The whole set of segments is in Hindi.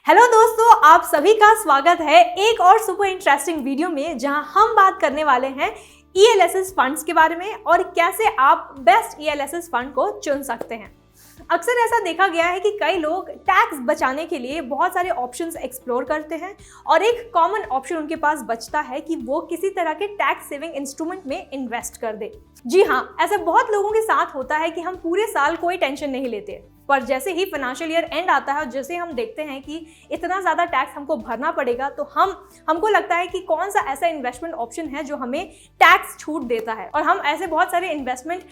हेलो दोस्तों, आप सभी का स्वागत है एक और सुपर इंटरेस्टिंग वीडियो में, जहां हम बात करने वाले हैं ELSS फंड्स के बारे में और कैसे आप बेस्ट ELSS फंड को चुन सकते हैं। अक्सर ऐसा देखा गया है कि कई लोग टैक्स बचाने के लिए बहुत सारे ऑप्शंस एक्सप्लोर करते हैं और एक कॉमन ऑप्शन उनके पास बचता है कि वो किसी तरह के टैक्स सेविंग इंस्ट्रूमेंट में इन्वेस्ट कर दे। जी हाँ, ऐसा बहुत लोगों के साथ होता है कि हम पूरे साल कोई टेंशन नहीं लेते, पर जैसे ही फाइनेंशियल ईयर एंड आता है और जैसे हम देखते हैं कि इतना ज़्यादा टैक्स हमको भरना पड़ेगा, तो हमको लगता है कि कौन सा ऐसा इन्वेस्टमेंट ऑप्शन है जो हमें टैक्स छूट देता है, और हम ऐसे बहुत सारे इन्वेस्टमेंट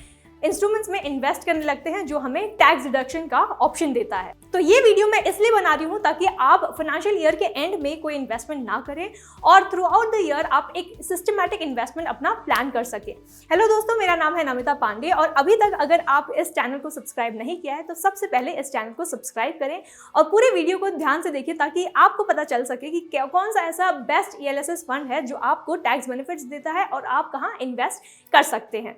इंस्ट्रूमेंट्स में इन्वेस्ट करने लगते हैं जो हमें टैक्स डिडक्शन का ऑप्शन देता है। तो ये वीडियो मैं इसलिए बना रही हूँ ताकि आप फाइनेंशियल ईयर के एंड में कोई इन्वेस्टमेंट ना करें और थ्रू आउट द ईयर आप एक सिस्टमैटिक इन्वेस्टमेंट अपना प्लान कर सके। हेलो दोस्तों, मेरा नाम है नमिता पांडे और अभी तक अगर आप इस चैनल को सब्सक्राइब नहीं किया है तो सबसे पहले इस चैनल को सब्सक्राइब करें और पूरे वीडियो को ध्यान से देखिए ताकि आपको पता चल सके कि कौन सा ऐसा बेस्ट ELSS फंड है जो आपको टैक्स बेनिफिट्स देता है और आप कहाँ इन्वेस्ट कर सकते हैं।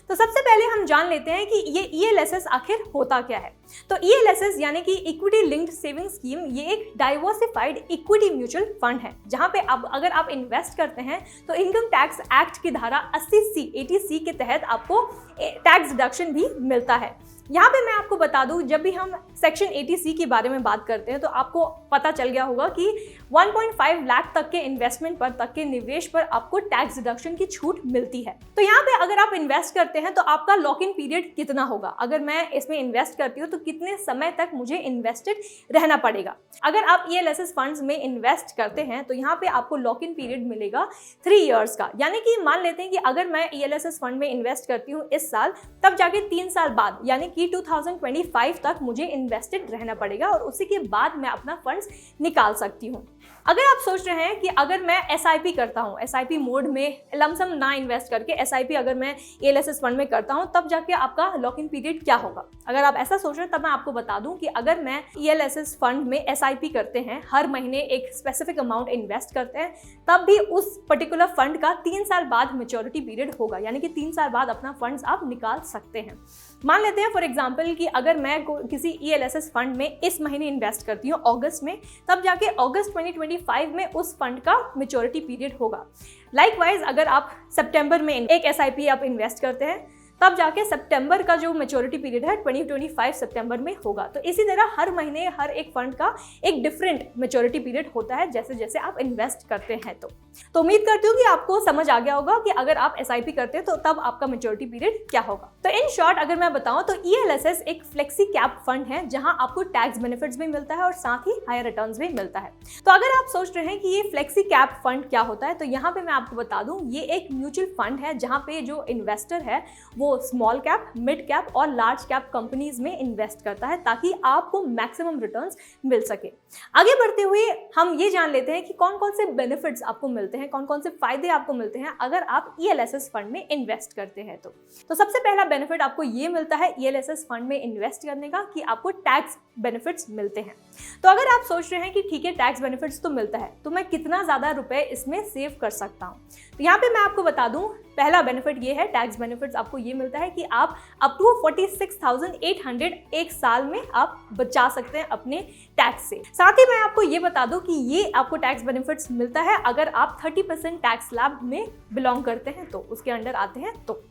तो सबसे पहले हम जान लेते हैं कि ये ELSS आखिर होता क्या है। तो ELSS यानी कि इक्विटी लिंक्ड सेविंग स्कीम, ये एक डाइवर्सिफाइड इक्विटी म्यूचुअल फंड है जहां पे अगर आप इन्वेस्ट करते हैं तो इनकम टैक्स एक्ट की धारा 80C के तहत आपको टैक्स डिडक्शन भी मिलता है। यहाँ पे मैं आपको बता दूं, जब भी हम सेक्शन 80C के बारे में बात करते हैं तो आपको पता चल गया होगा कि 1.5 लाख तक के इन्वेस्टमेंट पर, तक के निवेश पर आपको टैक्स डिडक्शन की छूट मिलती है। तो यहाँ पे अगर आप इन्वेस्ट करते हैं तो आपका लॉक इन पीरियड कितना होगा, अगर मैं इसमें इन्वेस्ट करती हूँ तो कितने समय तक मुझे इन्वेस्टेड रहना पड़ेगा। अगर आप ELSS फंड्स में इन्वेस्ट करते हैं तो यहाँ पे आपको लॉक इन पीरियड मिलेगा 3 इयर्स का। यानी कि मान लेते हैं कि अगर मैं ELSS फंड में इन्वेस्ट करती हूँ इस साल, तब जाके 3 साल बाद यानी कि 2025 तक मुझे इन्वेस्टेड रहना पड़ेगा और उसी के बाद मैं अपना फंड्स निकाल सकती हूँ। अगर आप सोच रहे हैं कि अगर मैं SIP करता हूँ, SIP मोड में लमसम ना इन्वेस्ट करके SIP अगर मैं ELSS फंड में करता हूँ तब जाके आपका लॉक इन पीरियड क्या होगा, अगर आप ऐसा सोच रहे हैं तब मैं आपको बता दूं कि अगर मैं ELSS फंड में SIP करते हैं, हर महीने एक स्पेसिफिक अमाउंट इन्वेस्ट करते हैं, तब भी उस पर्टिकुलर फंड का 3 साल बाद मैच्योरिटी पीरियड होगा, यानी कि 3 साल बाद अपना फंड्स आप निकाल सकते हैं। मान लेते हैं फॉर एग्जांपल कि अगर मैं किसी ELSS फंड में इस महीने इन्वेस्ट करती हूँ अगस्त में, तब जाके अगस्त 2025 में उस फंड का मैच्योरिटी पीरियड होगा। लाइकवाइज अगर आप सितंबर में एक SIP आप इन्वेस्ट करते हैं तब जाके सितंबर का जो मैच्योरिटी पीरियड है 2025 सितंबर में होगा। तो इसी तरह हर महीने हर एक फंड का एक डिफरेंट मैच्योरिटी पीरियड होता है जैसे जैसे आप इन्वेस्ट करते हैं। तो उम्मीद करती हूँ कि आपको समझ आ गया होगा कि अगर आप SIP करते हैं तो तब आपका मैच्योरिटी पीरियड क्या होगा। तो इन शॉर्ट अगर मैं बताऊं तो ELSS एक फ्लेक्सी कैप फंड है जहां आपको टैक्स बेनिफिट्स भी मिलता है और साथ ही हायर रिटर्न्स भी मिलता है। तो अगर आप सोच रहे हैं कि ये फ्लेक्सी कैप फंड क्या होता है, तो यहाँ पे मैं आपको बता दूं ये एक म्यूचुअल फंड है जहां पे जो इन्वेस्टर है वो स्मॉल कैप, मिड कैप और लार्ज कैप कंपनीज में इन्वेस्ट करता है ताकि आपको मैक्सिमम रिटर्न्स मिल सके। आगे बढ़ते हुए हम ये जान लेते हैं कि कौन कौन से बेनिफिट्स आपको मिलते हैं, कौन कौन से फायदे आपको मिलते हैं अगर आप ELSS फंड में इन्वेस्ट करते हैं। तो सबसे पहला बेनिफिट आपको ये मिलता है ELSS फंड में इन्वेस्ट करने का कि आपको टैक्स बेनिफिट्स मिलते हैं। तो अगर आप सोच रहे हैं कि ठीक है टैक्स बेनिफिट्स तो मिलता है, तो मैं कितना ज़्यादा रुपए इसमें सेव कर सकता हूँ, तो यहाँ पे मैं आपको बता दूँ पहला बेनिफिट ये है, टैक्स बेनिफिट्स आपको ये मिलता है कि आप अप टू 46,800 एक साल में आप बचा सकते हैं अपने टैक्स से। साथ ही मैं आपको ये बता दूं कि ये आपको टैक्स बेनिफिट्स मिलता है अगर आप 30% टैक्स स्लैब में बिलोंग करते हैं, तो उसके अंडर आते हैं। तो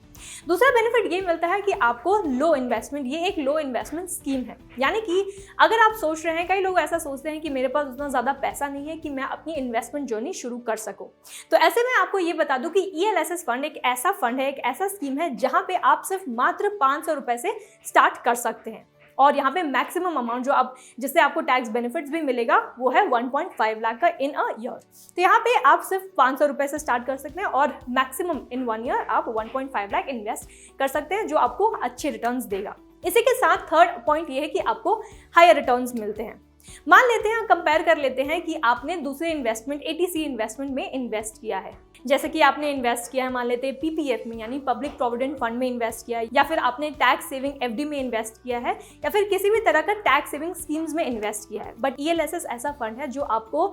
दूसरा बेनिफिट ये मिलता है कि आपको लो इन्वेस्टमेंट, ये एक लो इन्वेस्टमेंट स्कीम है। यानी कि अगर आप सोच रहे हैं, कई लोग ऐसा सोचते हैं कि मेरे पास उतना ज़्यादा पैसा नहीं है कि मैं अपनी इन्वेस्टमेंट जर्नी शुरू कर सकूं, तो ऐसे में आपको ये बता दूं कि ELSS फंड एक ऐसा फंड है, एक ऐसा स्कीम है जहां पे आप सिर्फ मात्र 500 रुपए से स्टार्ट कर सकते हैं और यहाँ पे मैक्सिमम अमाउंट जो आप जिससे आपको टैक्स बेनिफिट्स भी मिलेगा वो है 1.5 लाख का इन अ ईयर। तो यहाँ पे आप सिर्फ 500 रुपए से स्टार्ट कर सकते हैं और मैक्सिमम इन 1 ईयर आप 1.5 लाख इन्वेस्ट कर सकते हैं जो आपको अच्छे रिटर्न्स देगा। इसी के साथ थर्ड पॉइंट ये है कि आपको हायर रिटर्न्स मिलते हैं। मान लेते हैं, कंपेयर कर लेते हैं कि आपने दूसरे इन्वेस्टमेंट 80C इन्वेस्टमेंट में इन्वेस्ट किया है, जैसे कि आपने इन्वेस्ट किया है मान लेते हैं PPF में यानी पब्लिक प्रोविडेंट फंड में इन्वेस्ट किया है, या फिर आपने टैक्स सेविंग FD में इन्वेस्ट किया है, या फिर किसी भी तरह का टैक्स सेविंग स्कीम्स में इन्वेस्ट किया है। बट ELSS ऐसा फंड है जो आपको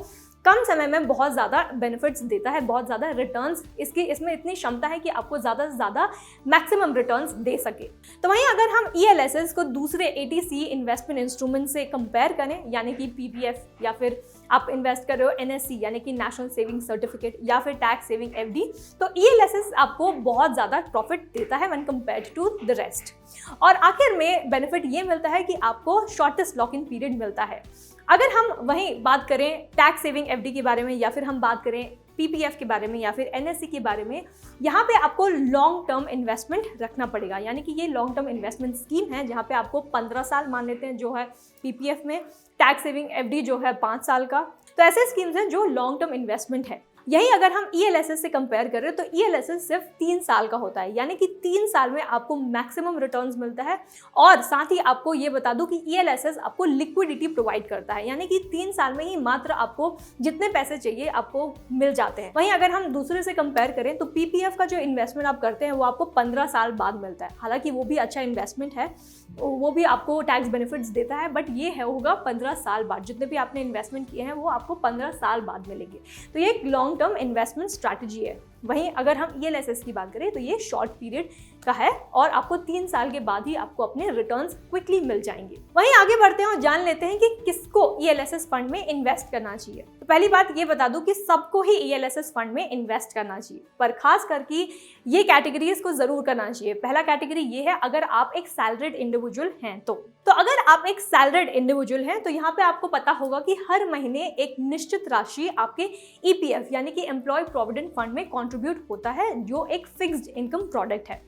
कम समय में बहुत ज़्यादा बेनिफिट्स देता है, बहुत ज़्यादा रिटर्न्स इसमें इतनी क्षमता है कि आपको ज़्यादा से ज़्यादा मैक्सिमम रिटर्न्स दे सके। तो वहीं अगर हम ELSS को दूसरे ATC इन्वेस्टमेंट इंस्ट्रूमेंट से कंपेयर करें, यानी कि PPF, या फिर आप इन्वेस्ट कर रहे हो NSC यानी कि नेशनल सेविंग सर्टिफिकेट, या फिर टैक्स सेविंग FD, तो ELSS आपको बहुत ज़्यादा प्रॉफिट देता है when compared to the rest. और आखिर में बेनिफिट ये मिलता है कि आपको शॉर्टेस्ट लॉक इन पीरियड मिलता है। अगर हम वहीं बात करें टैक्स सेविंग FD के बारे में, या फिर हम बात करें PPF के बारे में, या फिर NSC के बारे में, यहाँ पे आपको लॉन्ग टर्म इन्वेस्टमेंट रखना पड़ेगा। यानी कि ये लॉन्ग टर्म इन्वेस्टमेंट स्कीम है जहाँ पे आपको 15 साल मान लेते हैं जो है PPF में, टैक्स सेविंग FD जो है 5 साल का। तो ऐसे स्कीम्स हैं जो लॉन्ग टर्म इन्वेस्टमेंट है। यही अगर हम ELSS से कंपेयर करें तो ELSS सिर्फ 3 साल का होता है, यानी कि 3 साल में आपको मैक्सिमम रिटर्न्स मिलता है। और साथ ही आपको ये बता दूं कि ELSS आपको लिक्विडिटी प्रोवाइड करता है, यानी कि 3 साल में ही मात्र आपको जितने पैसे चाहिए आपको मिल जाते हैं। वहीं अगर हम दूसरे से कंपेयर करें तो PPF का जो इन्वेस्टमेंट आप करते हैं वो आपको 15 साल बाद मिलता है। हालांकि वो भी अच्छा इन्वेस्टमेंट है, वो भी आपको टैक्स बेनिफिट्स देता है, बट ये है होगा 15 साल बाद। जितने भी आपने इन्वेस्टमेंट किए हैं वो आपको 15 साल बाद मिलेंगे। तो ये एक लॉन्ग टर्म इन्वेस्टमेंट स्ट्रैटेजी है। वहीं अगर हम ELSS की बात करें तो ये शॉर्ट पीरियड का है और आपको 3 साल के बाद ही आपको अपने रिटर्न्स क्विकली मिल जाएंगे। वहीं आगे बढ़ते हैं और जान लेते हैं कि किसको ELSS फंड में इन्वेस्ट करना चाहिए। तो पहली बात ये बता दूं कि सबको ही ELSS फंड में इन्वेस्ट करना चाहिए, पर खास करके ये कैटेगरीज को जरूर करना चाहिए। पहला कैटेगरी ये है अगर आप एक सैलरीड इंडिविजुअल हैं तो अगर आप एक सैलरीड इंडिविजुअल हैं तो यहाँ पे आपको पता होगा कि हर महीने एक निश्चित राशि आपके EPF यानी कि एम्प्लॉय प्रोविडेंट फंड में कंट्रीब्यूट होता है, जो एक फिक्स्ड इनकम प्रोडक्ट है।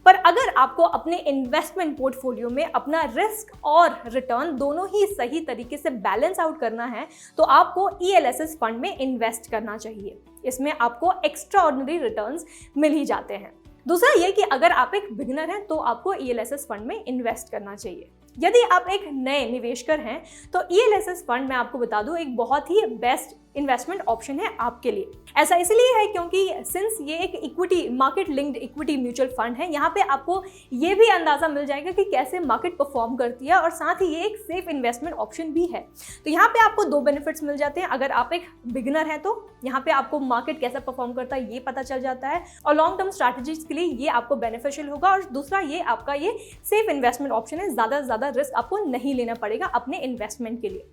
पर अगर आपको अपने इन्वेस्टमेंट पोर्टफोलियो में अपना रिस्क और रिटर्न दोनों ही सही तरीके से बैलेंस आउट करना है तो आपको ELSS फंड में इन्वेस्ट करना चाहिए। इसमें आपको एक्स्ट्रा ऑर्डिनरी रिटर्न्स मिल ही जाते हैं। दूसरा ये कि अगर आप एक बिगिनर हैं तो आपको ELSS फंड में इन्वेस्ट करना चाहिए। यदि आप एक नए निवेशकर हैं तो ELSS फंड मैं आपको बता दूं एक बहुत ही बेस्ट इन्वेस्टमेंट ऑप्शन है आपके लिए। ऐसा इसलिए है क्योंकि सिंस ये एक equity market linked equity mutual fund है, यहाँ पे आपको ये भी अंदाजा मिल जाएगा कि कैसे मार्केट परफॉर्म करती है, और साथ ही ये एक सेफ इन्वेस्टमेंट ऑप्शन भी है। तो यहाँ पे आपको 2 बेनिफिट्स मिल जाते हैं। अगर आप एक बिगिनर हैं तो यहाँ पे आपको मार्केट कैसा परफॉर्म करता है ये पता चल जाता है, और लॉन्ग टर्म स्ट्रैटेजीज के लिए ये आपको बेनिफिशियल होगा। और दूसरा ये आपका ये सेफ इन्वेस्टमेंट ऑप्शन है, ज़्यादा से ज़्यादा रिस्क आपको नहीं लेना पड़ेगा अपने इन्वेस्टमेंट के लिए।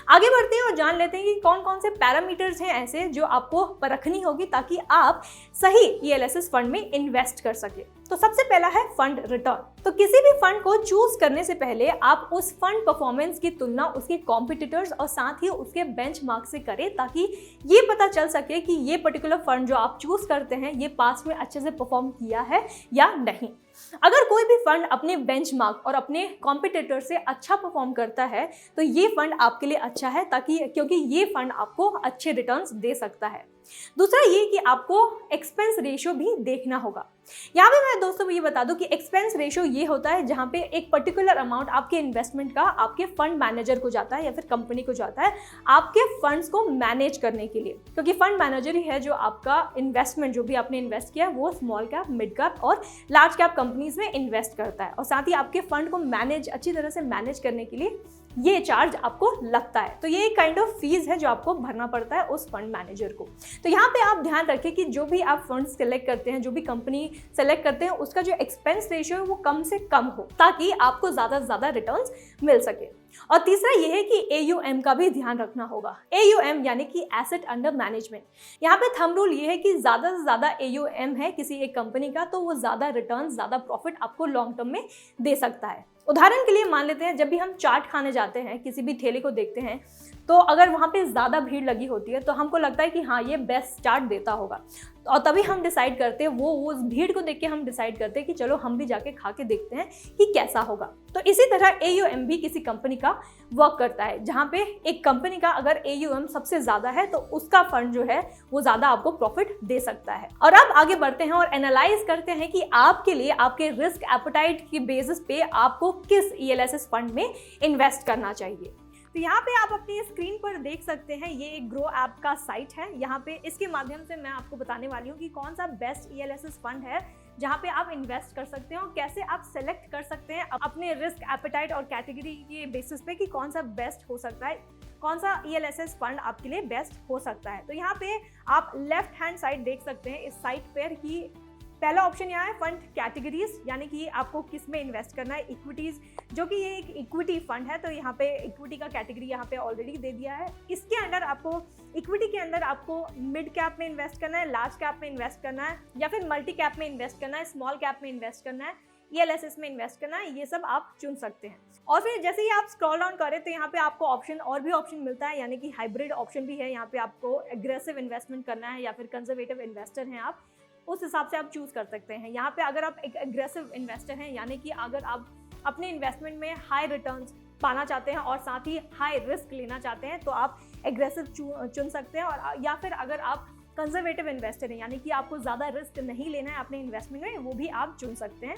आगे बढ़ते हैं और जान लेते हैं कि कौन कौन से पैरामीटर्स हैं ऐसे जो आपको परखनी होगी ताकि आप सही ELSS फंड में इन्वेस्ट कर सके। तो सबसे पहला है फंड रिटर्न। तो किसी भी फंड को चूज करने से पहले आप उस फंड परफॉर्मेंस की तुलना उसके कॉम्पिटिटर्स और साथ ही उसके बेंचमार्क से करें, ताकि ये पता चल सके कि ये पर्टिकुलर फंड जो आप चूज करते हैं ये पास्ट में अच्छे से परफॉर्म किया है या नहीं। अगर कोई भी फंड अपने बेंचमार्क और अपने कॉम्पिटिटर से अच्छा परफॉर्म करता है तो ये फंड आपके लिए अच्छा है, क्योंकि ये फंड आपको अच्छे रिटर्न्स दे सकता है। दूसरा ये कि आपको एक्सपेंस रेशियो भी देखना होगा। यहाँ पे मैं दोस्तों ये बता दूं कि एक्सपेंस रेशियो ये होता है जहाँ पे एक पर्टिकुलर अमाउंट आपके इन्वेस्टमेंट का आपके फंड मैनेजर को जाता है या फिर कंपनी को जाता है आपके फंड्स को मैनेज करने के लिए, क्योंकि फंड मैनेजर ही है जो आपका इन्वेस्टमेंट जो भी आपने इन्वेस्ट किया है वो स्मॉल कैप, मिड कैप और लार्ज कैप कंपनीज में इन्वेस्ट करता है, और साथ ही आपके फंड को अच्छी तरह से मैनेज करने के लिए ये चार्ज आपको लगता है। तो ये एक काइंड ऑफ फीस है जो आपको भरना पड़ता है उस फंड मैनेजर को। तो यहाँ पे आप ध्यान रखें कि जो भी आप फंड सेलेक्ट करते हैं, जो भी कंपनी सेलेक्ट करते हैं, उसका जो एक्सपेंस रेशियो है वो कम से कम हो, ताकि आपको ज़्यादा से ज़्यादा रिटर्न्स मिल सके। और तीसरा ये है कि AUM का भी ध्यान रखना होगा। AUM यानी कि एसेट अंडर मैनेजमेंट। यहाँ पे थंब रूल ये है कि ज़्यादा से ज़्यादा AUM है किसी एक कंपनी का तो वो ज़्यादा रिटर्न, ज़्यादा प्रॉफिट आपको लॉन्ग टर्म में दे सकता है। उदाहरण के लिए मान लेते हैं जब भी हम चाट खाने जाते हैं, किसी भी ठेले को देखते हैं, तो अगर वहाँ पे ज़्यादा भीड़ लगी होती है तो हमको लगता है कि हाँ ये बेस्ट चाट देता होगा, और तभी हम डिसाइड करते हैं वो उस भीड़ को देख के हम डिसाइड करते हैं कि चलो हम भी जाके खा के देखते हैं कि कैसा होगा। तो इसी तरह AUM भी किसी कंपनी का वर्क करता है, जहाँ पे एक कंपनी का अगर AUM सबसे ज़्यादा है तो उसका फंड जो है वो ज़्यादा आपको प्रॉफिट दे सकता है। और अब आगे बढ़ते हैं और एनालाइज करते हैं कि आपके लिए आपके रिस्क एपेटाइट की बेसिस पे आपको किस ELSS फंड में इन्वेस्ट करना चाहिए। तो यहाँ पे आप अपनी स्क्रीन पर देख सकते हैं ये एक ग्रो ऐप का साइट है। यहाँ पे इसके माध्यम से मैं आपको बताने वाली हूँ कि कौन सा बेस्ट ELSS फंड है जहाँ पे आप इन्वेस्ट कर सकते हैं और कैसे आप सेलेक्ट कर सकते हैं अपने रिस्क एपेटाइट और कैटेगरी के बेसिस पे कि कौन सा बेस्ट हो सकता है, कौन सा ELSS फंड आपके लिए बेस्ट हो सकता है। तो यहाँ पे आप लेफ्ट हैंड साइड देख सकते हैं इस साइट पर कि पहला ऑप्शन यहाँ है फंड कैटेगरीज, यानी कि आपको किस में इन्वेस्ट करना है। इक्विटीज, जो कि ये एक इक्विटी फंड है, तो यहाँ पे इक्विटी का कैटेगरी यहाँ पे ऑलरेडी दे दिया है। इसके अंदर आपको इक्विटी के अंदर आपको मिड कैप में इन्वेस्ट करना है, लार्ज कैप में इन्वेस्ट करना है, या फिर मल्टी कैप में इन्वेस्ट करना है, स्मॉल कैप में इन्वेस्ट करना है, ELSS में इन्वेस्ट करना है, ये सब आप चुन सकते हैं। और फिर जैसे ही आप स्क्रॉल डाउन करें तो यहाँ पे आपको और भी ऑप्शन मिलता है, यानी कि हाइब्रिड ऑप्शन भी है। यहाँ पे आपको एग्रेसिव इन्वेस्टमेंट करना है या फिर कंजर्वेटिव इन्वेस्टर हैं आप, उस हिसाब से आप चूज कर सकते हैं। यहाँ पे अगर आप एक एग्रेसिव इन्वेस्टर हैं, यानी कि अगर आप अपने इन्वेस्टमेंट में हाई रिटर्न्स पाना चाहते हैं और साथ ही हाई रिस्क लेना चाहते हैं, तो आप एग्रेसिव चुन सकते हैं। और या फिर अगर आप कंजर्वेटिव इन्वेस्टर हैं, यानी कि आपको ज़्यादा रिस्क नहीं लेना है अपने इन्वेस्टमेंट में, वो भी आप चुन सकते हैं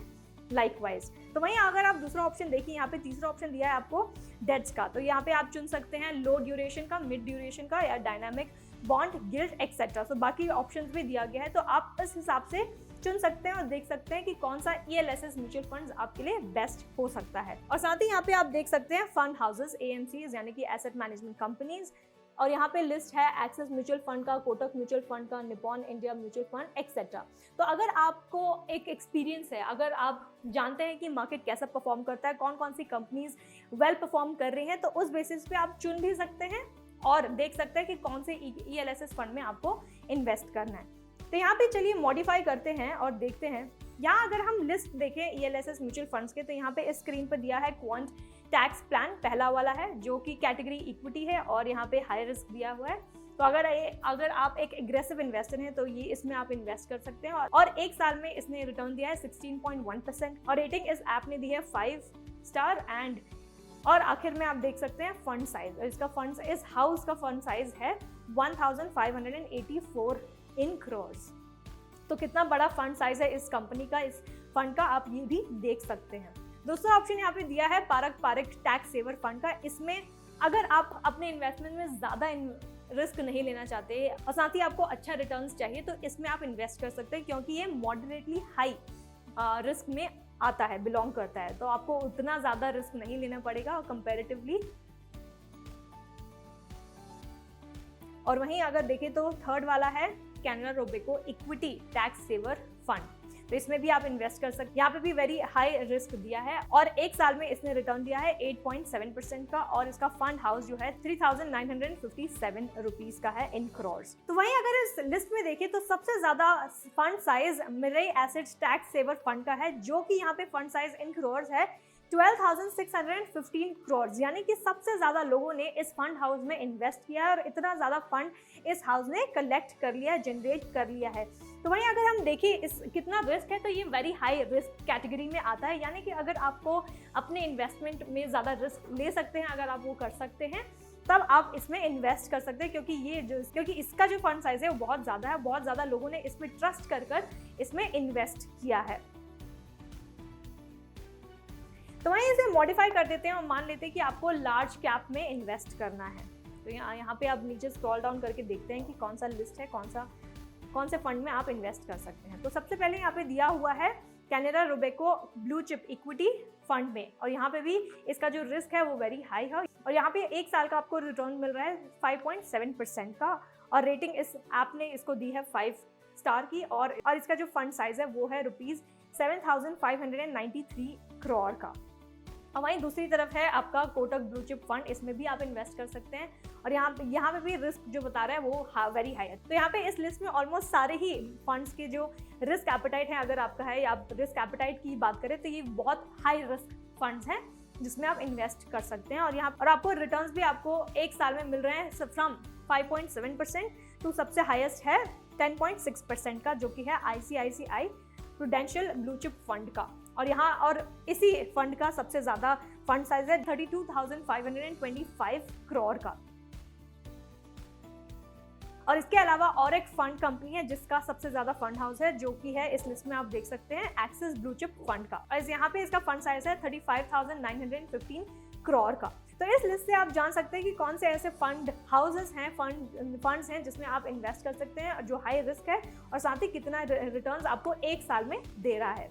लाइकवाइज। तो वहीं अगर आप दूसरा ऑप्शन देखिए, यहाँ पे तीसरा ऑप्शन दिया है आपको डेट्स का, तो यहाँ पे आप चुन सकते हैं लो ड्यूरेशन का, मिड ड्यूरेशन का, या डायनामिक बॉन्ड, गिल्ड एक्सेट्रा। तो बाकी ऑप्शंस भी दिया गया है, तो आप इस हिसाब से चुन सकते हैं और देख सकते हैं कि कौन सा ELSS म्यूचुअल फंड्स आपके लिए बेस्ट हो सकता है। और साथ ही यहाँ पे आप देख सकते हैं फंड हाउसेस, AMCs, यानी कि एसेट मैनेजमेंट कंपनीज, और यहाँ पे लिस्ट है एक्सिस म्यूचुअल फंड का, कोटक म्यूचुअल फंड का, Nippon India mutual fund etcetera. तो अगर आपको एक एक्सपीरियंस है, अगर आप जानते हैं कि मार्केट कैसा परफॉर्म करता है, कौन कौन सी कंपनीज वेल परफॉर्म कर रही हैं, तो उस बेसिस पे आप चुन भी सकते हैं और देख सकते हैं कि कौन से ELSS फंड में आपको इन्वेस्ट करना है। तो यहाँ पे चलिए मॉडिफाई करते हैं और देखते हैं। यहाँ अगर हम लिस्ट देखें ELSS म्यूचुअल फंड्स के, तो यहाँ पे इस स्क्रीन पर दिया है क्वांट टैक्स प्लान, पहला वाला है, जो कि कैटेगरी इक्विटी है और यहाँ पे हाई रिस्क दिया हुआ है। तो अगर आप एक एग्रेसिव इन्वेस्टर हैं तो ये इसमें आप इन्वेस्ट कर सकते हैं। और एक साल में इसने रिटर्न दिया है 16.1% और रेटिंग इस ऐप ने दी है 5 स्टार। और आखिर में आप देख सकते हैं फंड साइज, और इसका फंड, इस हाउस का फंड साइज है 1584 इन crores। तो कितना बड़ा फंड साइज है इस कंपनी का, इस फंड का, आप ये भी देख सकते हैं। दूसरा ऑप्शन यहाँ पे दिया है पारक टैक्स सेवर फंड का। इसमें अगर आप अपने इन्वेस्टमेंट में ज़्यादा रिस्क नहीं लेना चाहते और साथ ही आपको अच्छा रिटर्न्स चाहिए, तो इसमें आप इन्वेस्ट कर सकते हैं, क्योंकि ये मॉडरेटली हाई रिस्क में आता है, बिलोंग करता है, तो आपको उतना ज़्यादा रिस्क नहीं लेना पड़ेगा कंपैरेटिवली। और वहीं अगर देखें तो थर्ड वाला है Canara Robeco equity tax saver fund, तो इसमें भी आप इन्वेस्ट कर सकते हैं। यहाँ पे भी वेरी हाई रिस्क दिया है और एक साल में इसने रिटर्न दिया है 8.7% का, और इसका फंड हाउस जो है 3,957 रुपीज का है इन crores। तो वहीं अगर इस लिस्ट में देखें तो सबसे ज्यादा fund size Mirae assets tax saver fund का है, जो कि यहाँ पे फंड साइज इन crores है 12,615 crores, यानी कि सबसे ज़्यादा लोगों ने इस फंड हाउस में इन्वेस्ट किया है और इतना ज़्यादा फंड इस हाउस ने कलेक्ट कर लिया है, जनरेट कर लिया है। तो वहीं अगर हम देखें इस कितना रिस्क है, तो ये वेरी हाई रिस्क कैटेगरी में आता है, यानी कि अगर आपको अपने इन्वेस्टमेंट में ज़्यादा रिस्क ले सकते हैं, अगर आप वो कर सकते हैं, तब आप इसमें इन्वेस्ट कर सकते हैं, क्योंकि इसका जो फंड साइज है वो बहुत ज़्यादा है, बहुत ज़्यादा लोगों ने इसमें ट्रस्ट कर इसमें इन्वेस्ट किया है। तो वहीं इसे मॉडिफाई कर देते हैं और मान लेते हैं कि आपको लार्ज कैप में इन्वेस्ट करना है। तो यहाँ पे आप नीचे स्क्रॉल डाउन करके देखते हैं कि कौन सा लिस्ट है, कौन से फंड में आप इन्वेस्ट कर सकते हैं। तो सबसे पहले यहाँ पे दिया हुआ है Canara Robeco blue chip equity fund में, और यहाँ पे भी इसका जो रिस्क है वो वेरी हाई है, और यहाँ पे एक साल का आपको रिटर्न मिल रहा है 5.7% का, और रेटिंग इस ऐप ने इसको दी है 5 स्टार की, और इसका जो फंड साइज है वो है ₹7,593 crore का। और वहीं दूसरी तरफ है आपका कोटक ब्लू चिप फंड, इसमें भी आप इन्वेस्ट कर सकते हैं, और यहाँ पे भी रिस्क जो बता रहा है वो वेरी हाई है। तो यहाँ पे इस लिस्ट में ऑलमोस्ट सारे ही फंड्स के जो रिस्क एपेटाइट है, अगर आपका है या आप रिस्क एपेटाइट की बात करें, तो ये बहुत हाई रिस्क फंड्स हैं जिसमें आप इन्वेस्ट कर सकते हैं। और आपको रिटर्न्स भी आपको एक साल में मिल रहे हैं फ्रॉम 5.7% टू सबसे हाईएस्ट है 10.6% का, जो कि है ICICI prudential blue chip fund का। और इसी फंड का सबसे ज़्यादा फंड साइज है 32,525 crore का। और इसके अलावा और एक फंड कंपनी है जिसका सबसे ज़्यादा फंड हाउस है, जो कि है इस लिस्ट में आप देख सकते हैं एक्सिस ब्लू चिप फंड का, और यहाँ पे इसका फंड साइज है 35,915 crore का। तो इस लिस्ट से आप जान सकते हैं कि कौन से ऐसे फंड हाउसेस हैं, फंड्स हैं जिसमें आप इन्वेस्ट कर सकते हैं जो हाई रिस्क है और साथ ही कितना रिटर्न्स आपको 1 साल में दे रहा है।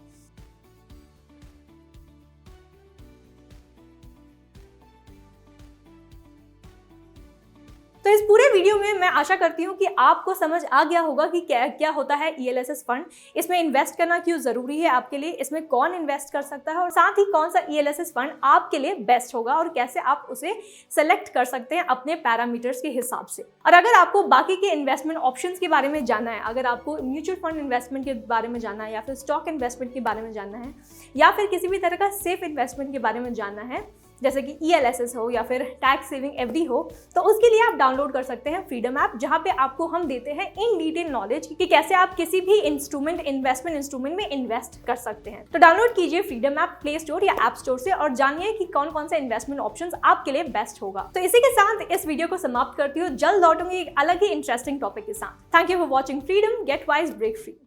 तो इस पूरे वीडियो में मैं आशा करती हूँ कि आपको समझ आ गया होगा कि क्या होता है ELSS फंड, इसमें इन्वेस्ट करना क्यों जरूरी है आपके लिए, इसमें कौन इन्वेस्ट कर सकता है और साथ ही कौन सा ELSS फंड आपके लिए बेस्ट होगा और कैसे आप उसे सेलेक्ट कर सकते हैं अपने पैरामीटर्स के हिसाब से। और अगर आपको बाकी के इन्वेस्टमेंट ऑप्शंस के बारे में जानना है, अगर आपको म्यूचुअल फंड इन्वेस्टमेंट के बारे में जानना है या फिर स्टॉक इन्वेस्टमेंट के बारे में जानना है या फिर किसी भी तरह का सेफ इन्वेस्टमेंट के बारे में जानना है जैसे कि ELSS हो या फिर टैक्स सेविंग FD हो, तो उसके लिए आप डाउनलोड कर सकते हैं फ्रीडम ऐप, जहां पे आपको हम देते हैं इन डिटेल नॉलेज कि कैसे आप किसी भी इन्वेस्टमेंट इंस्ट्रूमेंट में इन्वेस्ट कर सकते हैं। तो डाउनलोड कीजिए फ्रीडम ऐप प्ले स्टोर या ऐप स्टोर से और जानिए कि कौन कौन सा इन्वेस्टमेंट ऑप्शंस आपके लिए बेस्ट होगा। तो इसी के साथ इस वीडियो को समाप्त करती हूँ। जल्द लौटूंगी एक अलग ही इंटरेस्टिंग टॉपिक के साथ। Thank you for watching freedom, get wise break free.